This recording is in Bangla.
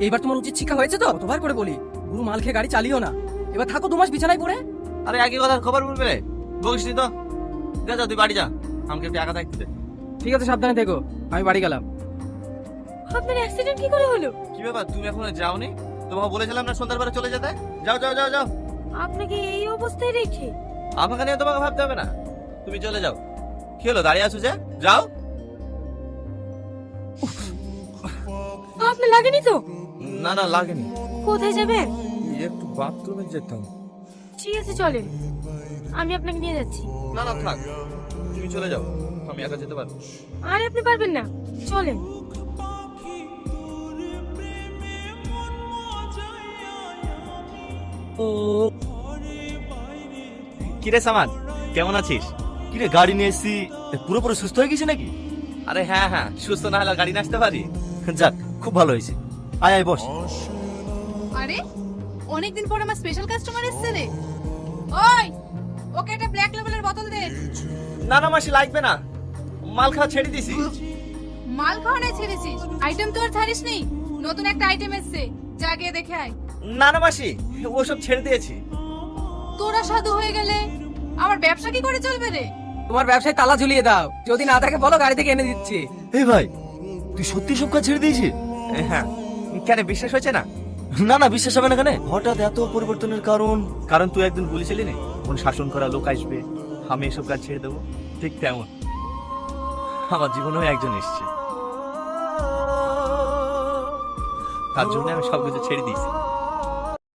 এইবার তোমার উচিত শিক্ষা হয়েছে তো? কতবার করে বলি গুরু মাল খেয়ে গাড়ি চালিও না। এবার থাকো 2 মাস বিছানায় পড়ে। আরে আগে কথার খবর বলবে রে, বলিস নি তো। যা যা, তুই বাড়ি যা, আমাকে একটু একা থাকতে দে। ঠিক আছে, সাবধানে থেকো, আমি বাড়ি গেলাম। আপনার অ্যাক্সিডেন্ট কি করে হলো? কি ব্যাপার, তুমি এখনো যাওনি? তোমাকে বলেছিলাম না সন্ধ্যার পরে চলে যেতে। যাও যাও যাও যাও। আপনাকে এই অবস্থায় রেখে? আমাকে নিয়ে তোমাকে ভাবতে হবে না, তুমি চলে যাও। কি হলো, দাঁড়িয়ে আছো যে? যাও। আপনার লাগেনি তো? না না, লাগেনি। কোথায় যাবেন? একটু বাথরুমে যেতাম। ঠিক আছে চলেন, আমি আপনাকে নিয়ে যাচ্ছি। না না থাক, তুমি চলে যাও, আমি একা যেতে পারবো। আরে আপনি পারবেন না, চলেন। কিরে সামান, কেমন আছিস? কিরে গাড়ি নিয়ে এসছি, পুরোপুরি সুস্থ হয়ে গেছে নাকি? আরে হ্যাঁ হ্যাঁ, সুস্থ না হলে গাড়ি নিয়ে আসতে পারি? যাক, খুব ভালো হয়েছে। আয় আয় বস। আরে অনেকদিন পর আমার স্পেশাল কাস্টমার এসেছে রে। ওই, ওকে একটা ব্ল্যাক লেভেলের বোতল দে। না না মাসি, লাগবে না, মাল খাওয়া ছেড়ে দিছি। মাল খাওয়া না ছেড়েছিস? আইটেম তো আর ছাড়িস নি? নতুন একটা আইটেম এসেছে, যা গিয়ে দেখে আয়। না না মাসি, ওসব ছেড়ে দিয়েছি। তোরা সাধু হয়ে গেলে আমার ব্যবসা কি করে চলবে রে? তোমার ব্যবসায় তালা ঝুলিয়ে দাও, যদি না থাকে বলো, গাড়ি থেকে এনে দিচ্ছি। এই ভাই, তুই সত্যি সব কাজ ছেড়ে দিয়েছিস? হ্যাঁ, কেন বিশ্বাস হয়েছে না? না না, বিশ্বাস হবে না। কেন হঠাৎ এত পরিবর্তনের কারণ? কারণ তুই একদিন বলেছিলি না কোন শাসন করা লোক আসবে, আমি এসব কাজ ছেড়ে দেবো। ঠিক তেমন আমার জীবনেও একজন এসছে, তার জন্য আমি সবকিছু ছেড়ে দিয়েছি।